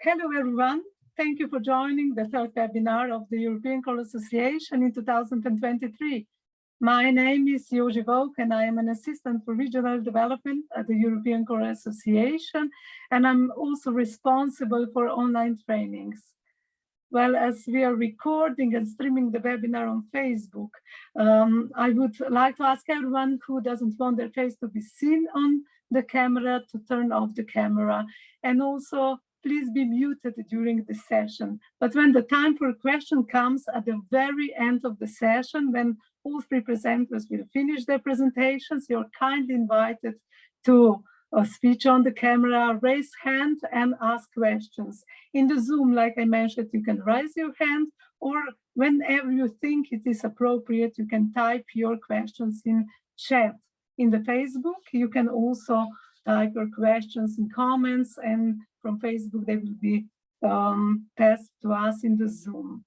Hello, everyone. Thank you for joining the third webinar of the European Coral Association in 2023. My name is Joji Vogt, and I am an assistant for regional development at the European Coral Association, and I'm also responsible for online trainings. Well, as we are recording and streaming the webinar on Facebook, I would like to ask everyone who doesn't want their face to be seen on the camera to turn off the camera, and also please be muted during the session. But when the time for a question comes at the very end of the session, when all three presenters will finish their presentations, you're kindly invited to switch on the camera, raise hand, and ask questions. In the Zoom, like I mentioned, you can raise your hand, or whenever you think it is appropriate, you can type your questions in chat. In the Facebook, you can also type your questions in comments, and from Facebook, they will be passed to us in the Zoom.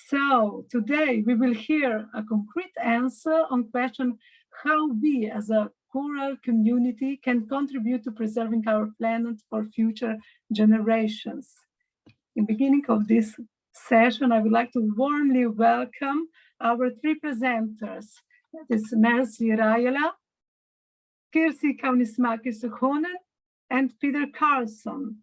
So today we will hear a concrete answer on question how we as a coral community can contribute to preserving our planet for future generations. In the beginning of this session, I would like to warmly welcome our three presenters. That is Merzi Rajala, Kirsi Kaunismäki-Suhonen, and Peder Karlsson.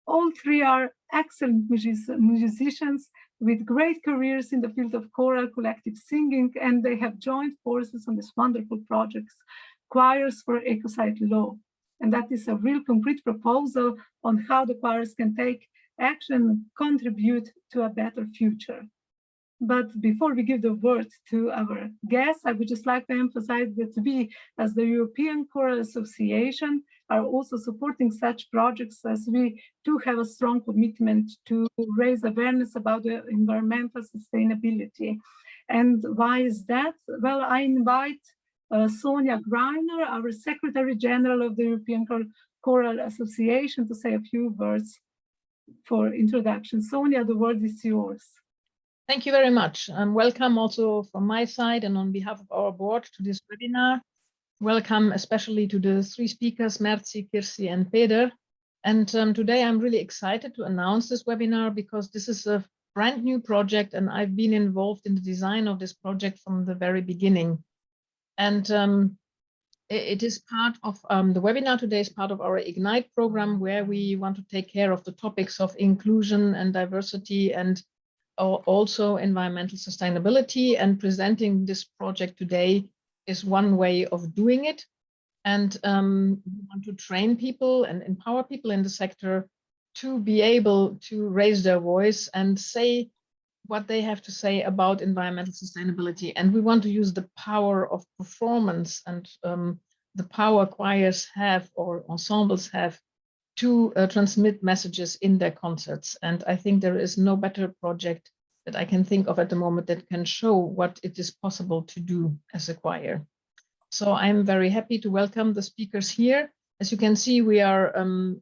All three are excellent musicians with great careers in the field of choral collective singing, and they have joined forces on this wonderful project, Choirs for Ecocide Law. And that is a real concrete proposal on how the choirs can take action and contribute to a better future. But before we give the word to our guests, I would just like to emphasize that we, as the European Coral Association, are also supporting such projects, as we do have a strong commitment to raise awareness about the environmental sustainability. And why is that? Well, I invite Sonia Greiner, our Secretary General of the European Coral Association, to say a few words for introduction. Sonia, the word is yours. Thank you very much, and welcome also from my side and on behalf of our board to this webinar. Welcome especially to the three speakers, Merzi, Kirsi, and Peder. And today I'm really excited to announce this webinar because this is a brand new project, and I've been involved in the design of this project from the very beginning. And It is part of the webinar today is part of our Ignite program, where we want to take care of the topics of inclusion and diversity and also environmental sustainability. And presenting this project today is one way of doing it. And we want to train people and empower people in the sector to be able to raise their voice and say what they have to say about environmental sustainability. And we want to use the power of performance and the power choirs have or ensembles have to transmit messages in their concerts. And I think there is no better project that I can think of at the moment that can show what it is possible to do as a choir. So I'm very happy to welcome the speakers here. As you can see, we are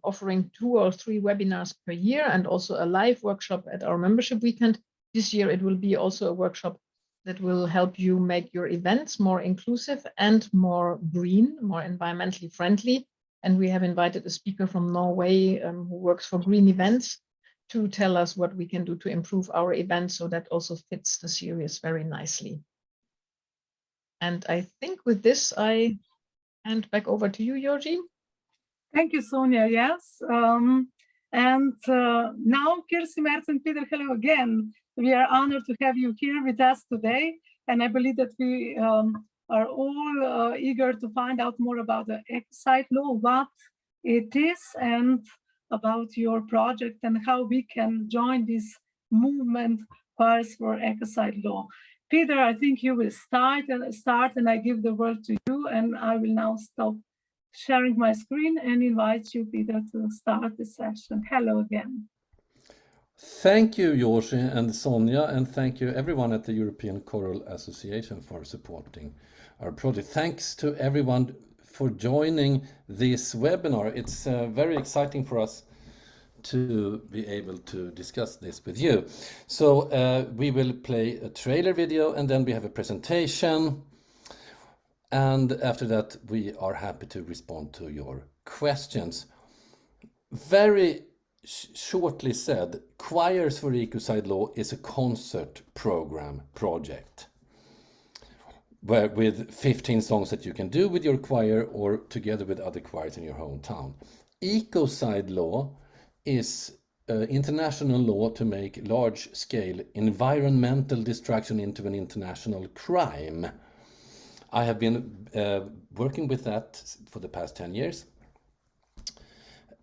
offering 2 or 3 webinars per year and also a live workshop at our membership weekend. This year, it will be also a workshop that will help you make your events more inclusive and more green, more environmentally friendly. And we have invited a speaker from Norway who works for green events to tell us what we can do to improve our events. So that also fits the series very nicely. And I think with this, I hand back over to you, Georgie. Thank you, Sonia. Yes. Now, Kirsi, Merzi, and Peder, hello again. We are honored to have you here with us today. And I believe that we are all eager to find out more about the Ecocide Law, what it is, and about your project and how we can join this movement, Choirs for Ecocide Law. Peder, I think you will start, and I give the word to you, and I will now stop sharing my screen and invite you, Peder, to start the session. Hello again. Thank you, Georgie and Sonia, and thank you everyone at the European Choral Association for supporting our project. Thanks to everyone for joining this webinar. It's very exciting for us to be able to discuss this with you. So we will play a trailer video and then we have a presentation. And after that, we are happy to respond to your questions. Very shortly said, Choirs for Ecocide Law is a concert program project where with 15 songs that you can do with your choir or together with other choirs in your hometown. Ecocide Law is international law to make large-scale environmental destruction into an international crime. I have been working with that for the past 10 years.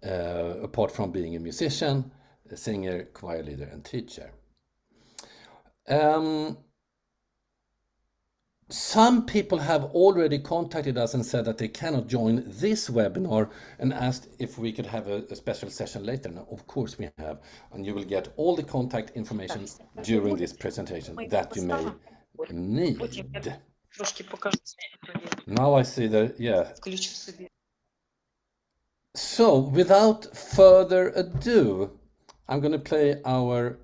Apart from being a musician, a singer, choir leader, and teacher. Some people have already contacted us and said that they cannot join this webinar and asked if we could have a special session later. Now, of course we have, and you will get all the contact information during this presentation that you may need. Now I see that, yeah. So, without further ado, I'm going to play our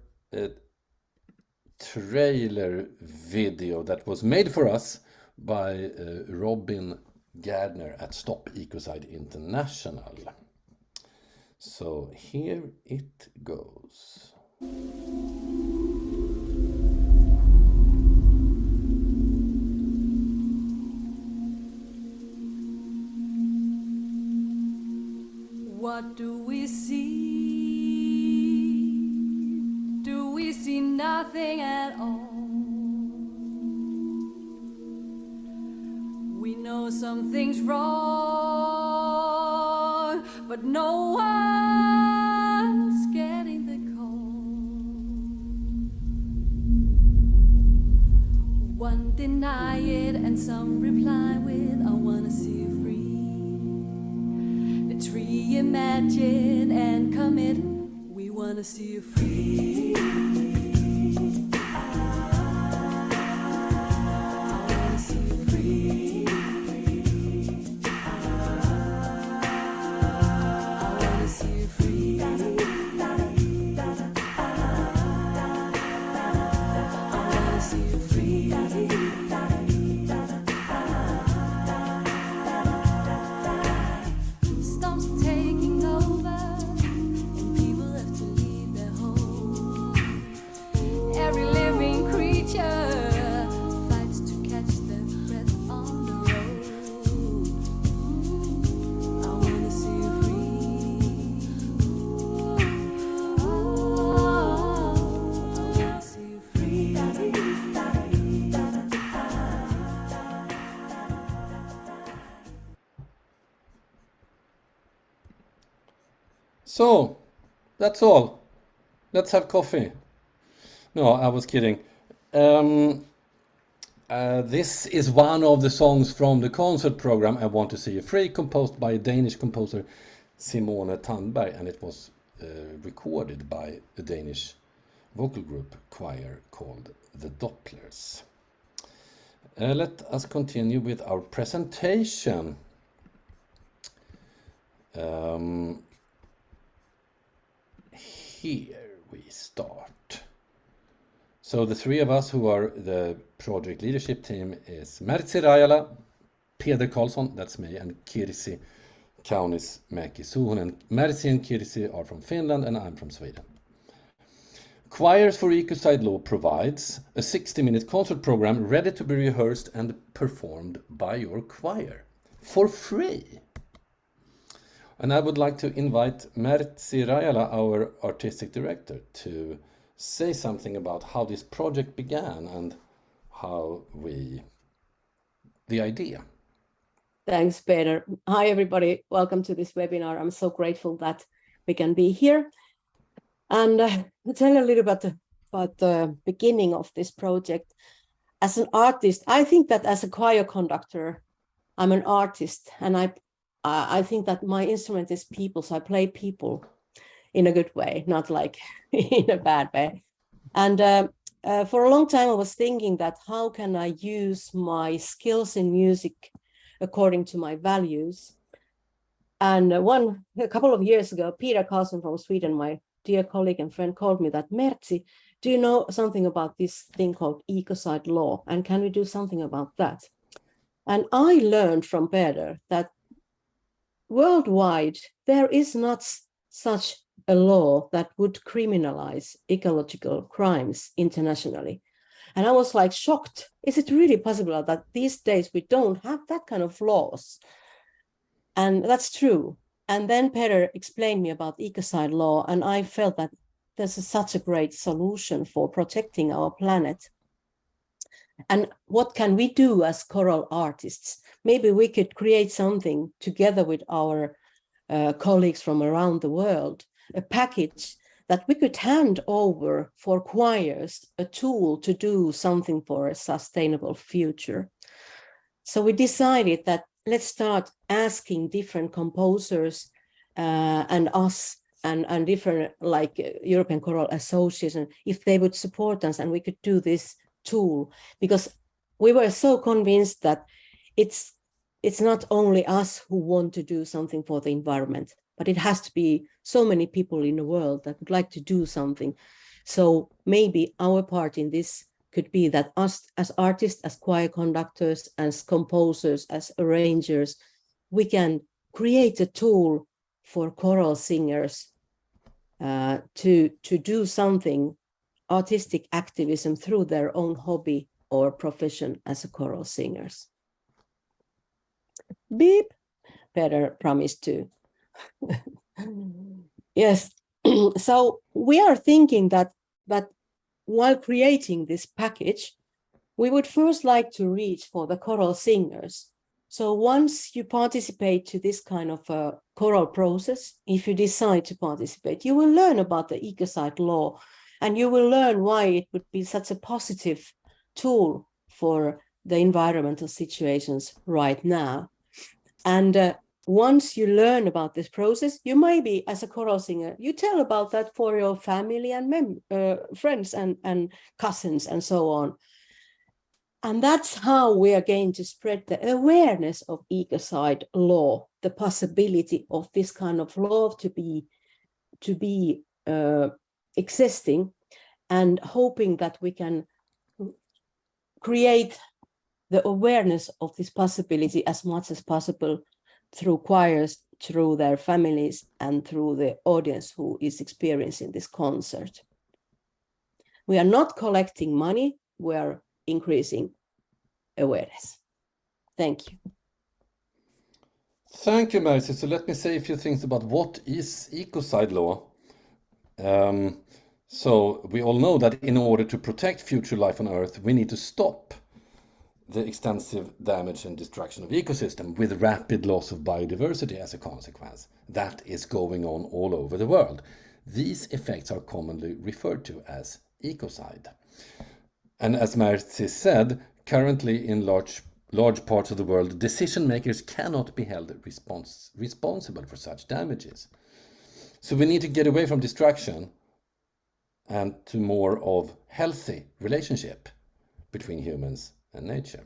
trailer video that was made for us by Robin Gardner at Stop Ecocide International. So, here it goes. What do we see? Do we see nothing at all? We know something's wrong, but no one's getting the call. One deny it and some reply with, I wanna see you free. Let's reimagine and commit. We wanna see you free. I wanna see you free. I wanna see you free. I wanna see you free. Storms taking over and people have to leave their home. So, that's all. Let's have coffee. No, I was kidding. This is one of the songs from the concert program I Want to See You Free, composed by a Danish composer, Simone Tandberg, and it was recorded by a Danish vocal group choir called the Dopplers. Let us continue with our presentation. Here we start. So the three of us who are the project leadership team is Merzi Rajala, Peder Karlsson, that's me, and Kirsi, Kaunismäki-Suhonen. Merzi and Kirsi are from Finland and I'm from Sweden. Choirs for Ecocide Law provides a 60-minute concert program ready to be rehearsed and performed by your choir for free. And I would like to invite Merzi Rajala, our artistic director, to say something about how this project began and the idea. Thanks, Peder. Hi, everybody. Welcome to this webinar. I'm so grateful that we can be here. And to tell you a little bit about the beginning of this project. As an artist, I think that as a choir conductor, I'm an artist, and I think that my instrument is people, so I play people in a good way, not like in a bad way. And for a long time, I was thinking that how can I use my skills in music according to my values? And a couple of years ago, Peder Karlsson from Sweden, my dear colleague and friend, called me that, Merzi, do you know something about this thing called Ecocide Law? And can we do something about that? And I learned from Peder that worldwide, there is not such a law that would criminalize ecological crimes internationally. And I was like shocked. Is it really possible that these days we don't have that kind of laws? And that's true. And then Peder explained me about Ecocide Law, and I felt that this is such a great solution for protecting our planet. And what can we do as choral artists? Maybe we could create something together with our colleagues from around the world, a package that we could hand over for choirs, a tool to do something for a sustainable future. So we decided that let's start asking different composers and us and different like European Choral Association if they would support us, and we could do this tool, because we were so convinced that it's not only us who want to do something for the environment, but it has to be so many people in the world that would like to do something. So maybe our part in this could be that us as artists, as choir conductors, as composers, as arrangers, we can create a tool for choral singers to do something, artistic activism through their own hobby or profession as a choral singers. Beep, Peder promised to. Yes, so we are thinking that while creating this package, we would first like to reach for the choral singers. So once you participate to this kind of a choral process, if you decide to participate, you will learn about the Ecocide Law, and you will learn why it would be such a positive tool for the environmental situations right now. And once you learn about this process, you maybe, as a choral singer, you tell about that for your family and friends and cousins and so on. And that's how we are going to spread the awareness of Ecocide Law, the possibility of this kind of law to be existing, and hoping that we can create the awareness of this possibility as much as possible through choirs, through their families, and through the audience who is experiencing this concert. We are not collecting money, we are increasing awareness. Thank you. Thank you, Merzi. So let me say a few things about what is Ecocide Law. So we all know that in order to protect future life on Earth, we need to stop the extensive damage and destruction of ecosystem with rapid loss of biodiversity as a consequence. That is going on all over the world. These effects are commonly referred to as ecocide. And as Merzi said, currently in large parts of the world, decision makers cannot be held responsible for such damages. So we need to get away from destruction and to more of healthy relationship between humans and nature.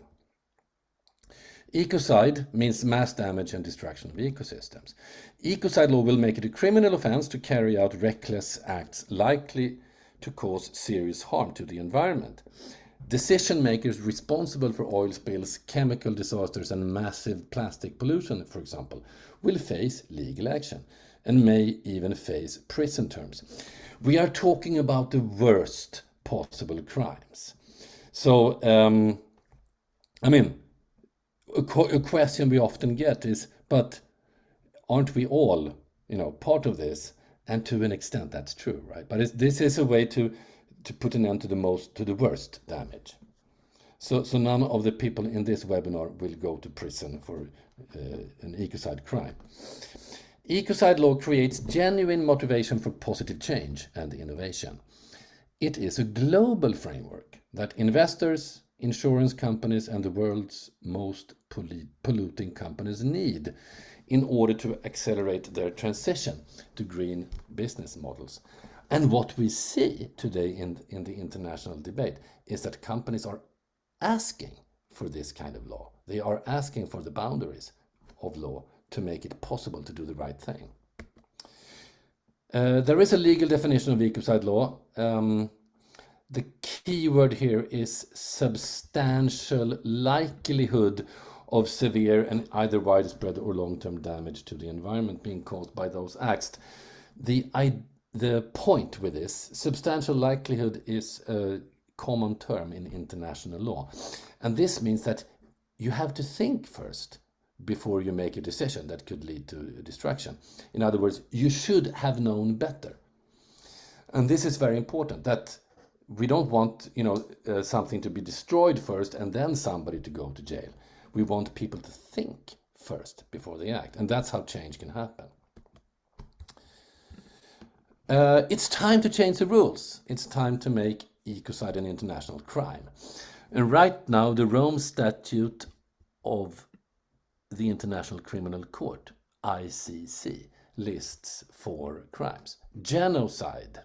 Ecocide means mass damage and destruction of ecosystems. Ecocide law will make it a criminal offense to carry out reckless acts likely to cause serious harm to the environment. Decision makers responsible for oil spills, chemical disasters and massive plastic pollution, for example, will face legal action and may even face prison terms. We are talking about the worst possible crimes. So, I mean, a question we often get is, but aren't we all, part of this? And to an extent, that's true, right? But this is a way to put an end to the worst damage. So none of the people in this webinar will go to prison for an ecocide crime. Ecocide law creates genuine motivation for positive change and innovation. It is a global framework that investors, insurance companies, and the world's most polluting companies need in order to accelerate their transition to green business models. And what we see today in the international debate is that companies are asking for this kind of law. They are asking for the boundaries of law to make it possible to do the right thing. There is a legal definition of ecocide law. The key word here is substantial likelihood of severe and either widespread or long-term damage to the environment being caused by those acts. The point with this, substantial likelihood, is a common term in international law. And this means that you have to think first before you make a decision that could lead to destruction. In other words, you should have known better. And this is very important, that we don't want something to be destroyed first and then somebody to go to jail. We want people to think first before they act. And that's how change can happen. It's time to change the rules. It's time to make ecocide an international crime. And right now, the Rome Statute of the International Criminal Court, ICC, lists 4 crimes: genocide,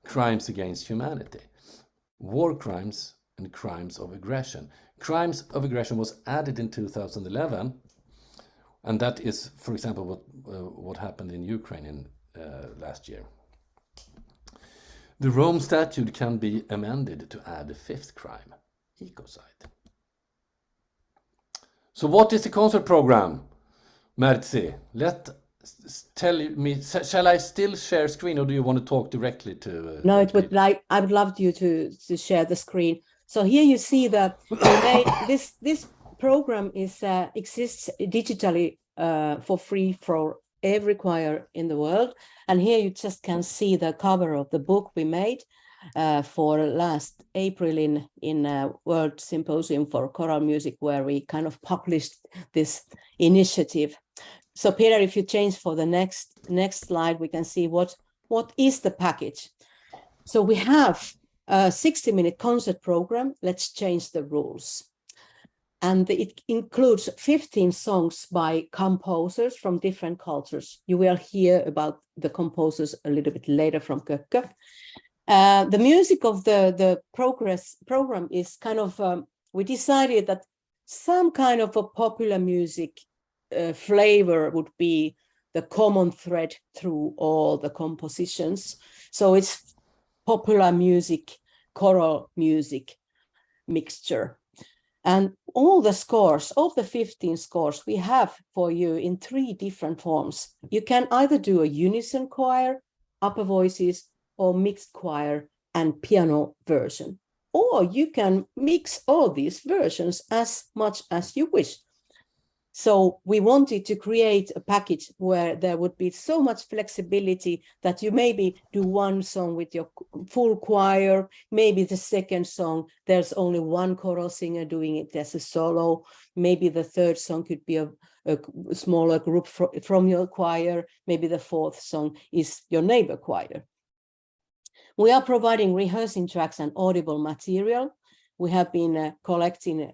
crimes against humanity, war crimes, and crimes of aggression. Crimes of aggression was added in 2011, and that is, for example, what happened in Ukraine last year. The Rome Statute can be amended to add a 5th crime, ecocide. So what is the concert program, Merzi? Tell me, shall I still share screen, or do you want to talk directly to? No, I would love you to share the screen. So here you see that this program exists digitally for free for every choir in the world. And here you just can see the cover of the book we made for last April in World Symposium for Choral Music, where we kind of published this initiative. So Peder, if you change for the next slide, we can see what is the package. So we have a 60-minute concert program. Let's change the rules. And it includes 15 songs by composers from different cultures. You will hear about the composers a little bit later from Kökke. The music of the program is kind of, we decided that some kind of a popular music flavor would be the common thread through all the compositions. So it's popular music, choral music mixture. And all the scores, of the 15 scores, we have for you in 3 different forms. You can either do a unison choir, upper voices, or mixed choir and piano version. Or you can mix all these versions as much as you wish. So we wanted to create a package where there would be so much flexibility that you maybe do one song with your full choir, maybe the second song, there's only one choral singer doing it as a solo, maybe the third song could be a smaller group from your choir, maybe the fourth song is your neighbor choir. We are providing rehearsing tracks and audible material. We have been collecting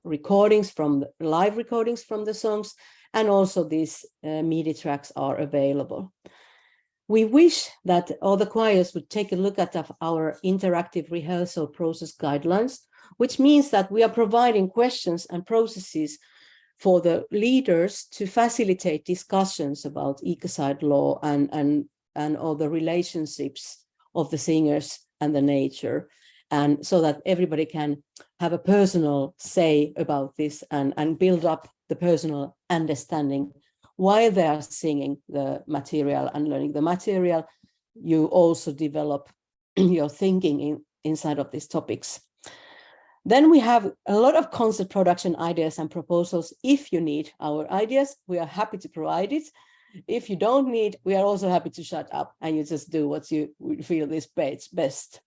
recordings from live recordings from the songs, and also these MIDI tracks are available. We wish that all the choirs would take a look at our interactive rehearsal process guidelines, which means that we are providing questions and processes for the leaders to facilitate discussions about Ecocide Law and all the relationships of the singers and the nature. And so that everybody can have a personal say about this and build up the personal understanding while they are singing the material and learning the material. You also develop your thinking inside of these topics. Then we have a lot of concert production ideas and proposals. If you need our ideas, we are happy to provide it. If you don't need, we are also happy to shut up and you just do what you feel is best.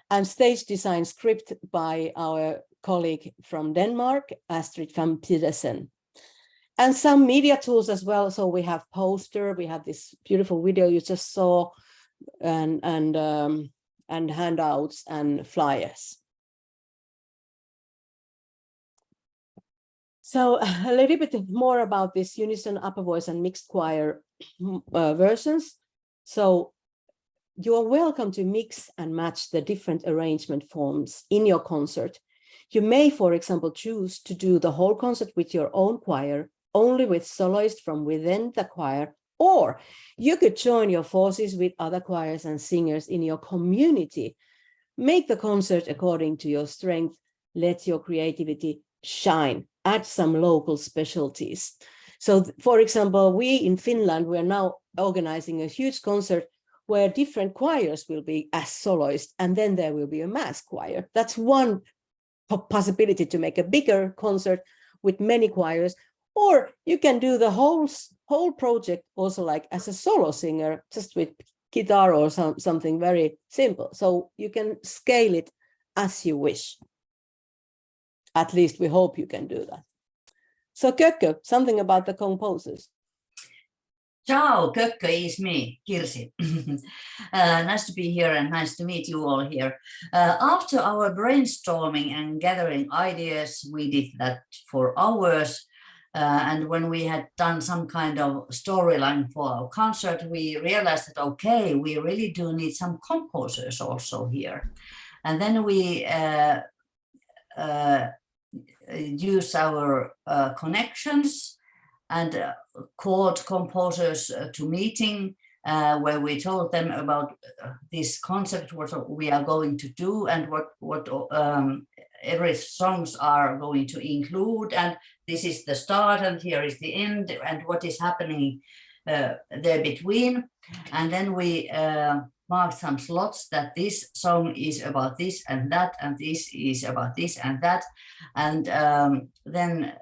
And stage design script by our colleague from Denmark, Astrid van Pedersen. And some media tools as well. So we have poster, we have this beautiful video you just saw, and handouts and flyers. So a little bit more about this unison, upper voice, and mixed choir versions. So you are welcome to mix and match the different arrangement forms in your concert. You may, for example, choose to do the whole concert with your own choir, only with soloists from within the choir, or you could join your forces with other choirs and singers in your community. Make the concert according to your strength. Let your creativity shine. Add some local specialties. So, for example, we in Finland, we are now organizing a huge concert where different choirs will be as soloists, and then there will be a mass choir. That's one possibility to make a bigger concert with many choirs, or you can do the whole project also like as a solo singer, just with guitar or something very simple. So you can scale it as you wish. At least we hope you can do that. So Kökkö, something about the composers. Ciao, Kökkö is me, Kirsi. Nice to be here and nice to meet you all here. After our brainstorming and gathering ideas, we did that for hours. And when we had done some kind of storyline for our concert, we realized that, okay, we really do need some composers also here. And then we use our connections and called composers to meeting where we told them about this concept, what we are going to do and what every songs are going to include, and this is the start and here is the end and what is happening there between. And then we marked some slots that this song is about this and that, and this is about this and that. And then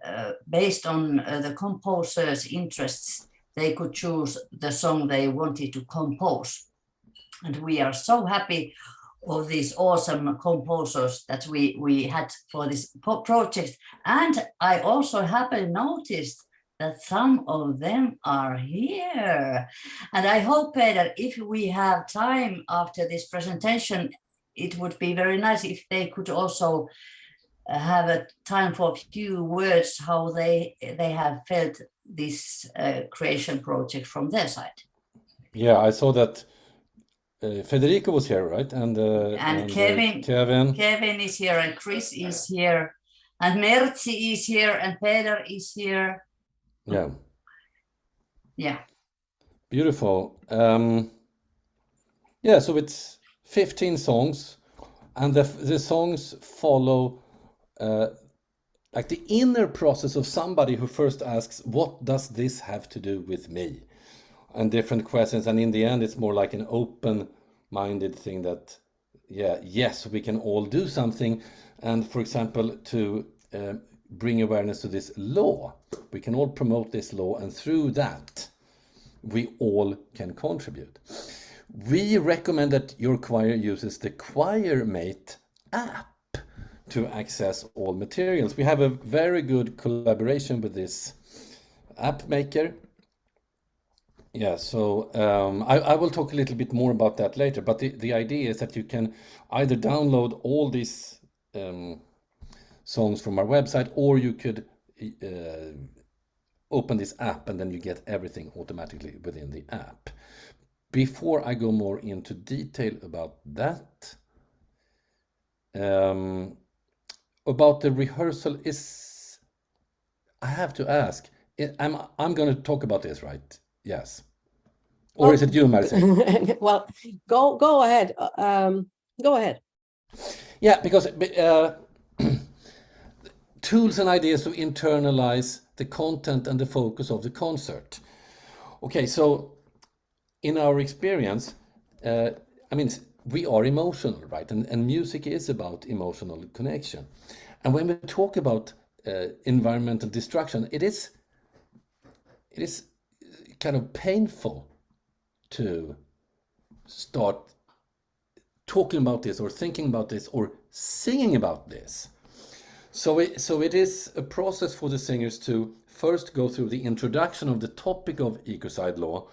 based on the composer's interests, they could choose the song they wanted to compose. And we are so happy of these awesome composers that we had for this project. And I also happen noticed that some of them are here. And I hope, Peder, if we have time after this presentation, it would be very nice if they could also have a time for a few words how they have felt this creation project from their side. Yeah, I saw that Federico was here, right? And Kevin is here, and Chris is here, and Merzi is here, and Peder is here. Yeah. Yeah. Beautiful. Yeah, so it's 15 songs, and the songs follow like the inner process of somebody who first asks, what does this have to do with me? And different questions. And in the end, it's more like an open-minded thing that, yeah, yes, we can all do something. And for example, to bring awareness to this law. We can all promote this law, and through that, we all can contribute. We recommend that your choir uses the ChoirMate app to access all materials. We have a very good collaboration with this app maker. Yeah, so I will talk a little bit more about that later, but the idea is that you can either download all these songs from our website, or you could open this app and then you get everything automatically within the app. Before I go more into detail about that, about the rehearsal, I have to ask, I'm going to talk about this, right? Yes. Or is it you, Merzi? Well, go ahead. Go ahead. Yeah, because tools and ideas to internalize the content and the focus of the concert. Okay, so in our experience, I mean, we are emotional, right? And music is about emotional connection. And when we talk about environmental destruction, it is kind of painful to start talking about this or thinking about this or singing about this. So it is a process for the singers to first go through the introduction of the topic of Ecocide Law,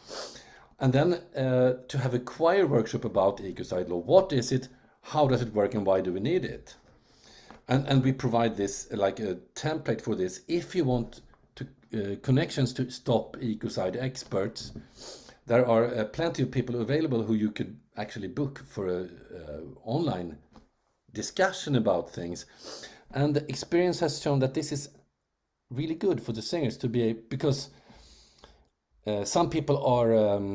and then to have a choir workshop about Ecocide Law. What is it? How does it work? And why do we need it? And we provide this like a template for this. If you want to connections to Stop Ecocide experts, there are plenty of people available who you could actually book for a online discussion about things. And the experience has shown that this is really good for the singers to be, because some people are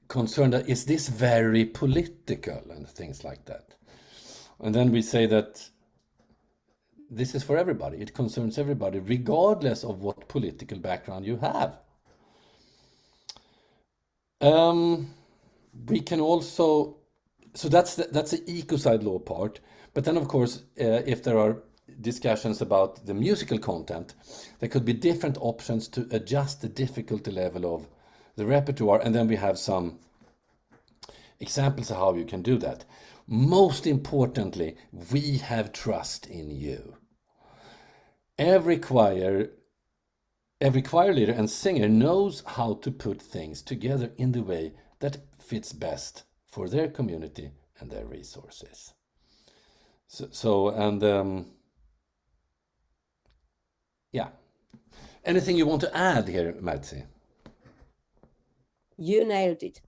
concerned that is this very political and things like that. And then we say that this is for everybody. It concerns everybody, regardless of what political background you have. We can also, so that's the Ecocide Law part. But then, of course, if there are discussions about the musical content, there could be different options to adjust the difficulty level of the repertoire. And then we have some examples of how you can do that. Most importantly, we have trust in you. Every choir leader and singer knows how to put things together in the way that fits best for their community and their resources. Yeah. Anything you want to add here, Merzi? You nailed it.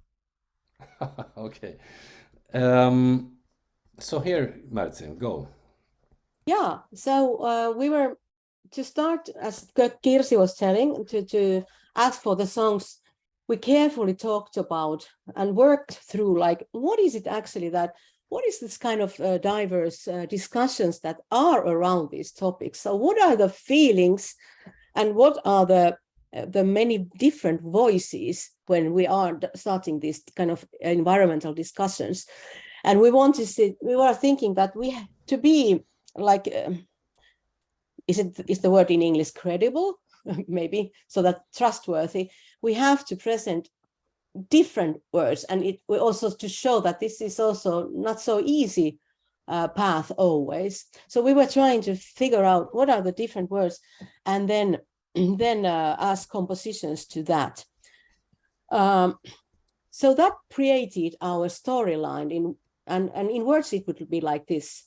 Okay. So here, Merzi, go. Yeah, so we were to start, as Kirsi was telling, to ask for the songs. We carefully talked about and worked through, like, what is it actually what is this kind of diverse discussions that are around these topics? So what are the feelings and what are the many different voices when we are starting this kind of environmental discussions? And we were thinking that we have to be like, is the word in English credible? Maybe, so that trustworthy. We have to present different words, and we also to show that this is also not so easy path always. So we were trying to figure out what are the different words, and then ask compositions to that. So that created our storyline and in words it would be like this.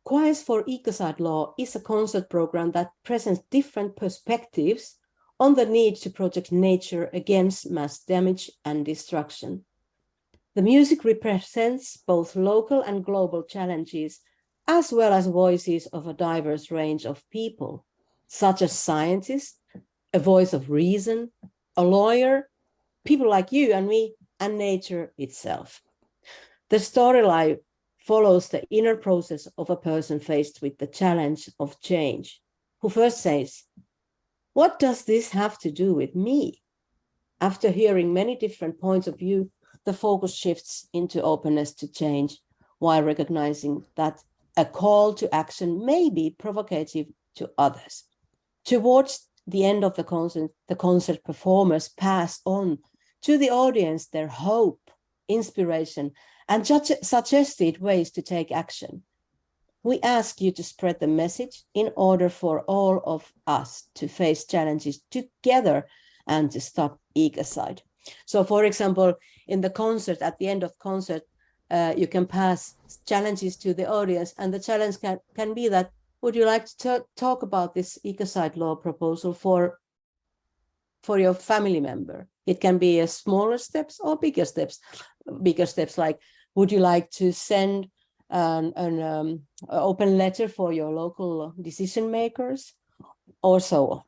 Choirs for Ecocide Law is a concert program that presents different perspectives on the need to protect nature against mass damage and destruction. The music represents both local and global challenges, as well as voices of a diverse range of people, such as scientists, a voice of reason, a lawyer, people like you and me, and nature itself. The storyline follows the inner process of a person faced with the challenge of change, who first says, "What does this have to do with me?" After hearing many different points of view, the focus shifts into openness to change, while recognizing that a call to action may be provocative to others. Towards the end of the concert performers pass on to the audience their hope, inspiration, and suggested ways to take action. We ask you to spread the message in order for all of us to face challenges together and to stop ecocide. So, for example, in the concert, at the end of concert, you can pass challenges to the audience, and the challenge can be that, would you like to talk about this Ecocide Law proposal for your family member? It can be a smaller steps or bigger steps. Bigger steps like, would you like to send an open letter for your local decision makers, or so on.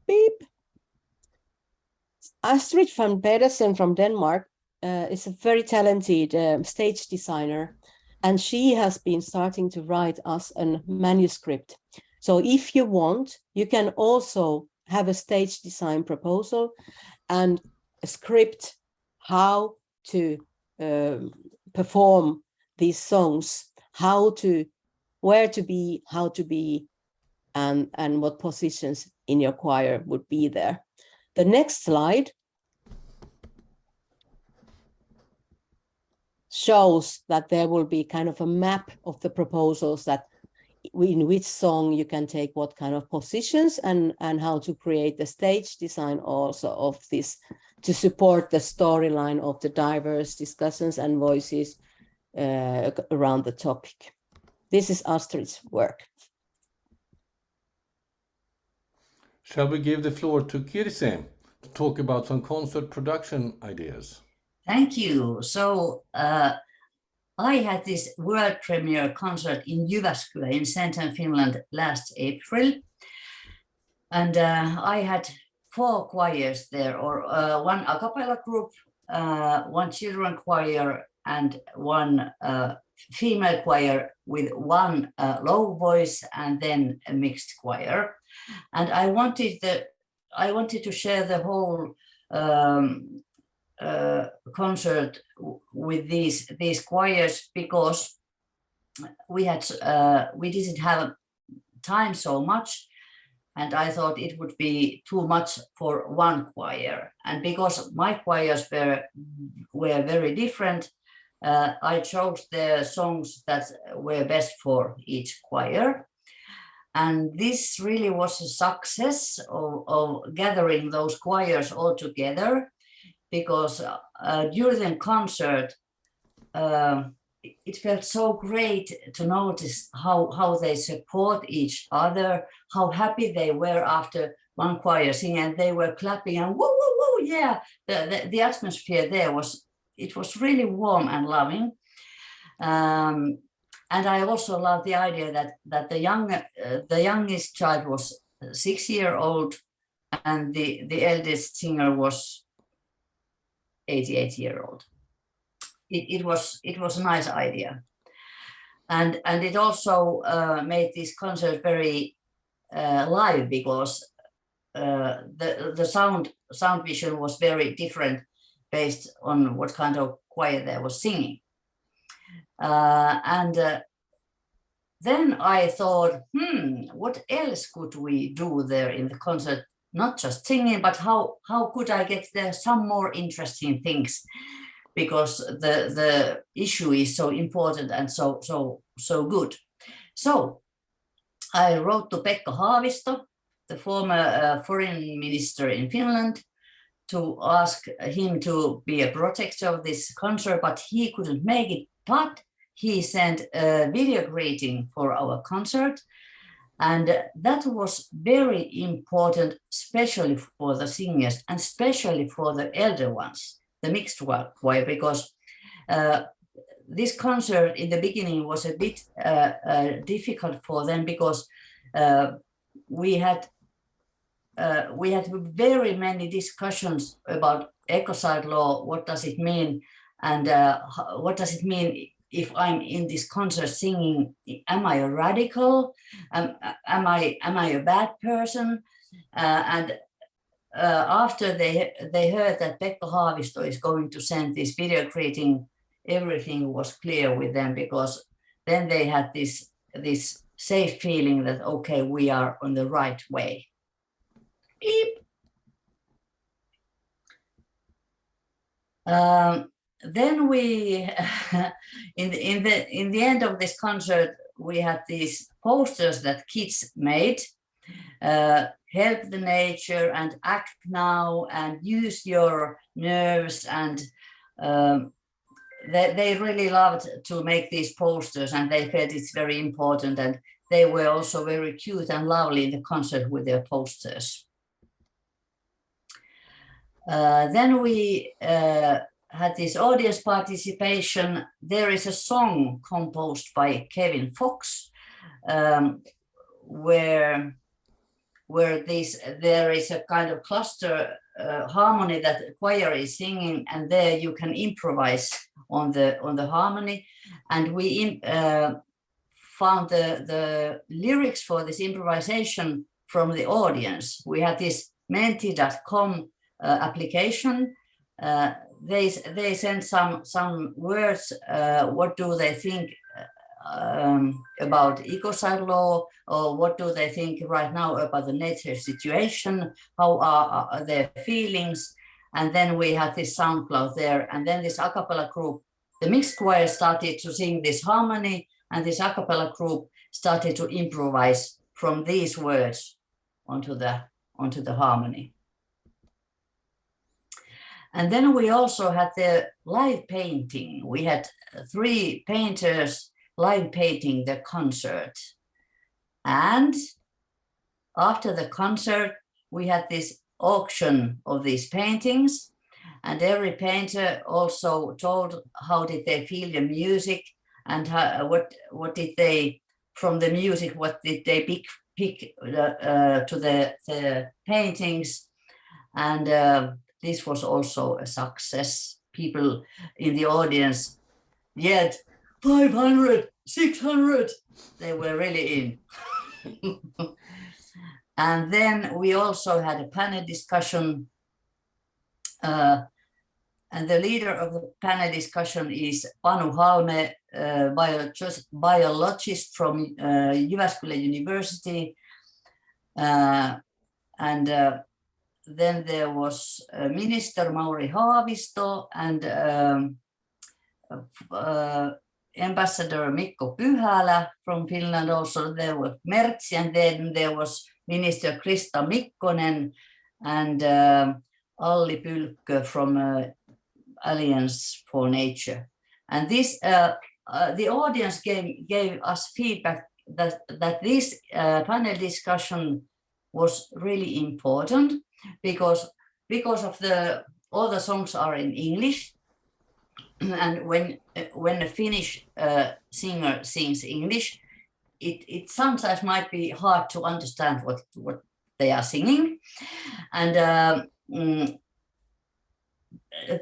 Beep. Astrid van Pedersen from Denmark is a very talented stage designer, and she has been starting to write us a manuscript. So if you want, you can also have a stage design proposal and a script how to perform these songs, where to be, how to be, and what positions in your choir would be there. The next slide shows that there will be kind of a map of the proposals, that in which song you can take what kind of positions, and how to create the stage design also of this to support the storyline of the diverse discussions and voices around the topic. This is Astrid's work. Shall we give the floor to Kirsi to talk about some concert production ideas? Thank you. So I had this world premiere concert in Jyväskylä in Central Finland last April. And I had 4 choirs there, or 1 a cappella group, 1 children choir, and 1 female choir with 1 low voice, and then a mixed choir. And I wanted to share the whole concert with these choirs, because we didn't have time so much, and I thought it would be too much for 1 choir. And because my choirs were very different, I chose the songs that were best for each choir. And this really was a success of gathering those choirs all together, because during the concert, it felt so great to notice how they support each other, how happy they were after 1 choir singing, and they were clapping and woo, woo, woo, yeah. The atmosphere there was really warm and loving. And I also love the idea that the youngest child was 6-year-old, and the eldest singer was 88-year-old. It was a nice idea, and it also made this concert very live, because the sound vision was very different based on what kind of choir they were singing. And then I thought, what else could we do there in the concert? Not just singing, but how could I get there some more interesting things? Because the issue is so important and so good. So I wrote to Pekka Haavisto, the former foreign minister in Finland, to ask him to be a protector of this concert, but he couldn't make it. But he sent a video greeting for our concert, and that was very important, especially for the singers and especially for the elder ones, the mixed choir, because this concert in the beginning was a bit difficult for them, because we had very many discussions about Ecocide Law. What does it mean, and what does it mean if I'm in this concert singing? Am I a radical? Am I a bad person? And after they heard that Pekka Haavisto is going to send this video greeting, everything was clear with them, because then they had this safe feeling that, okay, we are on the right way. Beep. Then we, in the end of this concert, we had these posters that kids made. Help the nature and act now and use your nerves, and they really loved to make these posters, and they felt it's very important, and they were also very cute and lovely in the concert with their posters. Then we had this audience participation. There is a song composed by Kevin Fox, where there is a kind of cluster harmony that the choir is singing, and there you can improvise on the harmony. And we found the lyrics for this improvisation from the audience. We had this menti.com application. They sent some words. What do they think about Ecocide Law, or what do they think right now about the nature situation? How are their feelings? And then we had this SoundCloud there, and then this a cappella group, the mixed choir started to sing this harmony, and this a cappella group started to improvise from these words onto the harmony. And then we also had the live painting. We had 3 painters live painting the concert. And after the concert, we had this auction of these paintings, and every painter also told how did they feel the music, and how, what did they, from the music, what did they pick to the paintings. And this was also a success. People in the audience yelled 500, 600. They were really in. And then we also had a panel discussion. And the leader of the panel discussion is Panu Halme, biologist from Jyväskylä University. And then there was Minister Mauri Haavisto and Ambassador Mikko Pyhälä from Finland. Also there was Merzi, and then there was Minister Krista Mikkonen and Alli Pylkkö from Alliance for Nature. And this the audience gave us feedback that this panel discussion was really important because of all the songs are in English, and when a Finnish singer sings English, it sometimes might be hard to understand what they are singing. And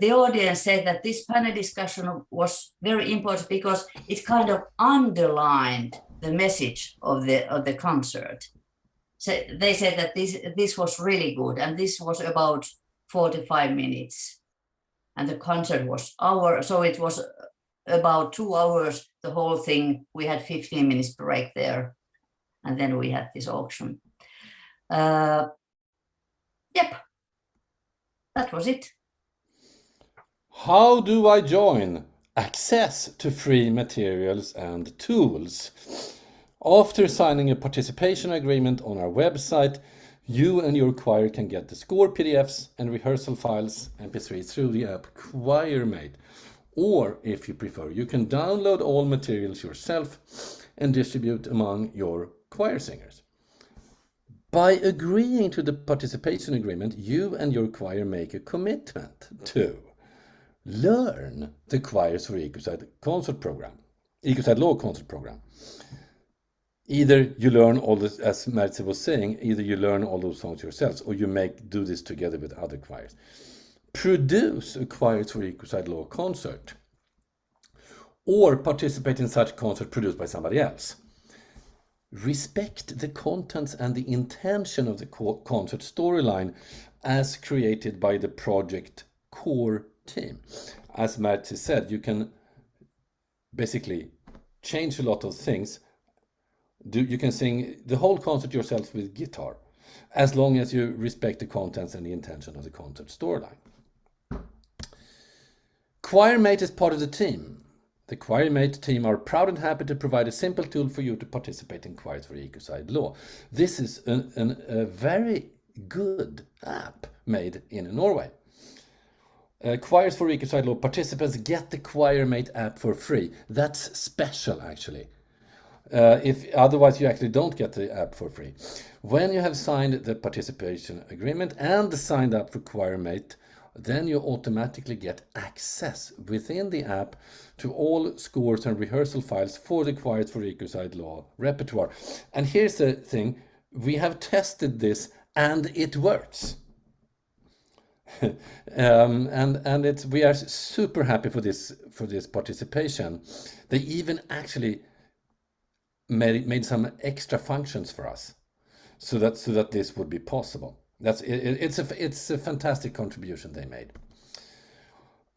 the audience said that this panel discussion was very important because it kind of underlined the message of the concert. So they said that this was really good, and this was about 45 minutes, and the concert was hour, so it was about 2 hours, the whole thing. We had 15 minutes break there, and then we had this auction. Yep, that was it. How do I join? Access to free materials and tools. After signing a participation agreement on our website, you and your choir can get the score PDFs and rehearsal files MP3 through the app ChoirMate. Or, if you prefer, you can download all materials yourself and distribute among your choir singers. By agreeing to the participation agreement, you and your choir make a commitment to learn the choirs for Ecocide concert program, Ecocide Law concert program. Either you learn all this, as Merzi was saying, either you learn all those songs yourselves, or you do this together with other choirs. Produce a choirs for Ecocide Law concert, or participate in such concert produced by somebody else. Respect the contents and the intention of the concert storyline as created by the project core team. As Merzi said, you can basically change a lot of things you can sing the whole concert yourself with guitar, as long as you respect the contents and the intention of the concert storyline. Choirmate is part of the team. The Choirmate team are proud and happy to provide a simple tool for you to participate in Choirs for Ecocide Law. This is a very good app made in Norway. Choirs for Ecocide Law participants get the Choirmate app for free. That's special, actually. If otherwise you actually don't get the app for free. When you have signed the participation agreement and signed up for Choirmate, then you automatically get access within the app to all scores and rehearsal files for the Choirs for Ecocide Law repertoire. And here's the thing, we have tested this and it works. And we are super happy for this participation. They even actually made some extra functions for us so that this would be possible. It's a fantastic contribution they made.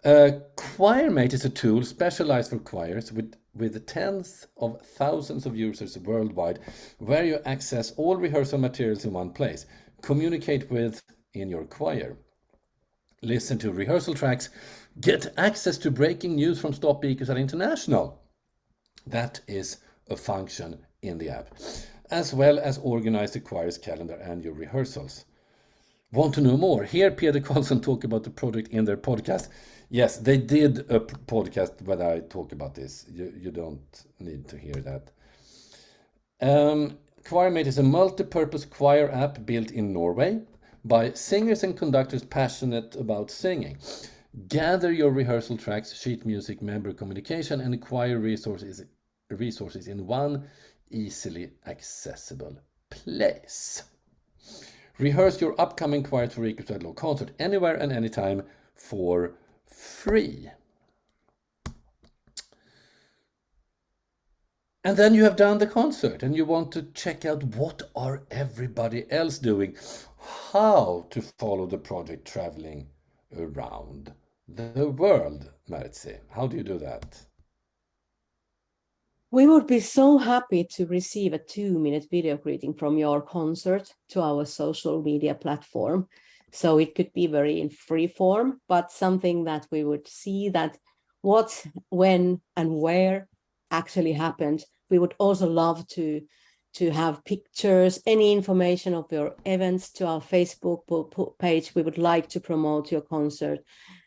Choirmate is a tool specialized for choirs with tens of thousands of users worldwide, where you access all rehearsal materials in one place, communicate with in your choir, listen to rehearsal tracks, get access to breaking news from Stop Ecocide International. That is a function in the app, as well as organize the choir's calendar and your rehearsals. Want to know more? Hear Peder Karlsson talk about the project in their podcast. Yes, they did a podcast when I talk about this. You don't need to hear that. Choirmate is a multi-purpose choir app built in Norway by singers and conductors passionate about singing. Gather your rehearsal tracks, sheet music, member communication, and choir resources in one easily accessible place. Rehearse your upcoming Choirs for Ecocide Law concert anywhere and anytime for free. And then you have done the concert and you want to check out what are everybody else doing, how to follow the project traveling around the world. Merzi, how do you do that? We would be so happy to receive a 2-minute video greeting from your concert to our social media platform. So it could be very in free form, but something that we would see that what, when, and where actually happened. We would also love to have pictures, any information of your events to our Facebook page. We would like to promote your concert,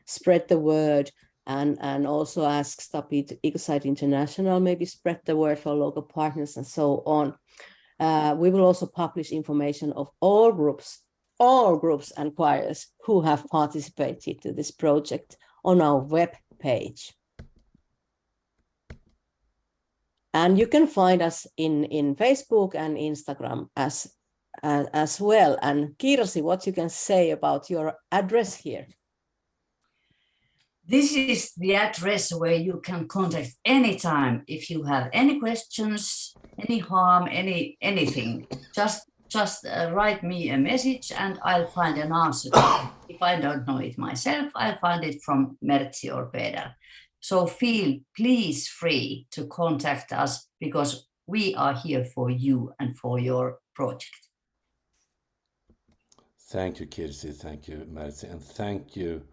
spread the word, and also ask Stop Ecocide International, maybe spread the word for local partners and so on. We will also publish information of all groups and choirs who have participated to this project on our web page. And you can find us in Facebook and Instagram as well. And Kirsi, what you can say about your address here? This is the address where you can contact anytime if you have any questions, any harm, anything. Just write me a message and I'll find an answer. If I don't know it myself, I'll find it from Merzi or Peder. So feel please free to contact us because we are here for you and for your project. Thank you, Kirsi. Thank you, Merzi. And thank you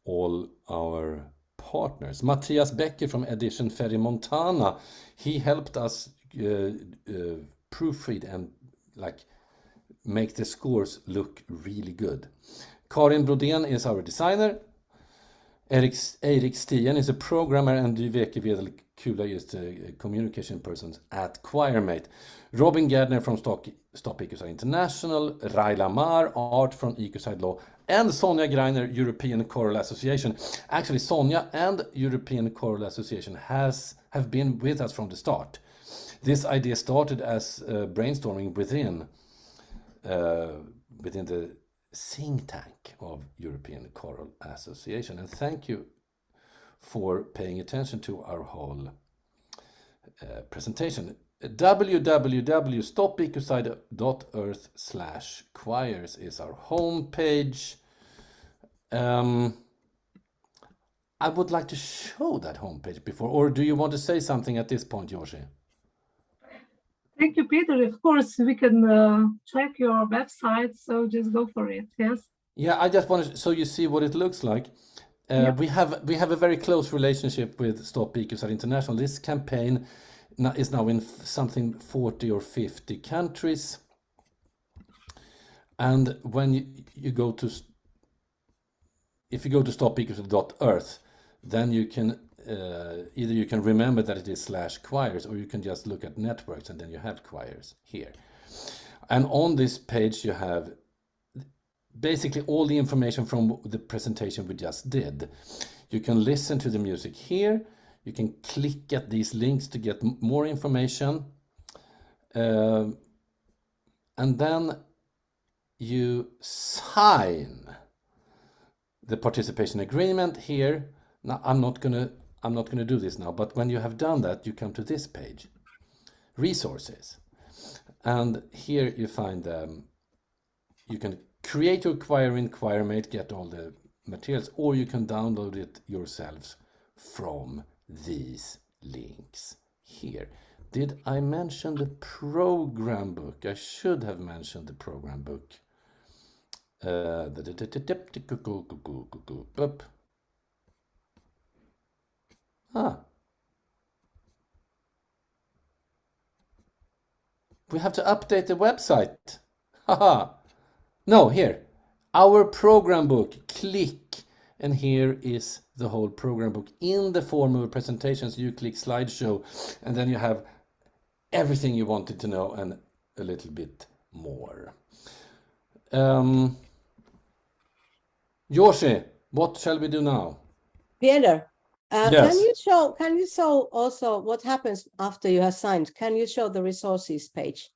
all our partners. Matthias Becker from Edition Ferry Montana, he helped us proofread and make the scores look really good. Karin Brodén is our designer. Eirik Stien is a programmer and Dyveke Vedelkula is the communication person at Choirmate. Robin Gardner from Stop Ecocide International, Raila Mar, art from Ecocide Law, and Sonja Greiner, European Choral Association. Actually, Sonja and European Choral Association have been with us from the start. This idea started as brainstorming within the think tank of European Choral Association. And thank you for paying attention to our whole presentation. www.stopecocide.earth/choirs is our homepage. I would like to show that homepage before, or do you want to say something at this point, Jorsi? Thank you, Peter. Of course, we can check your website, so just go for it. Yes. Yeah, I just wanted so you see what it looks like. Yeah. We have a very close relationship with Stop Ecocide International. This campaign is now in something 40 or 50 countries. And when you go to, if you go to stopecocide.earth, then you can either you can remember that it is /choirs, or you can just look at networks and then you have choirs here. And on this page you have basically all the information from the presentation we just did. You can listen to the music here. You can click at these links to get more information. And then you sign the participation agreement here. Now I'm not gonna do this now, but when you have done that, you come to this page, resources, and here you find you can create your choir in ChoirMate, get all the materials, or you can download it yourselves from these links here. Did I mention the program book? I should have mentioned the program book. We have to update the website. Haha. No, here. Our program book. Click. And here is the whole program book in the form of a presentation. So you click slideshow, and then you have everything you wanted to know and a little bit more. Joshi, what shall we do now? Peder, Yes. can you show also what happens after you have signed? Can you show the resources page?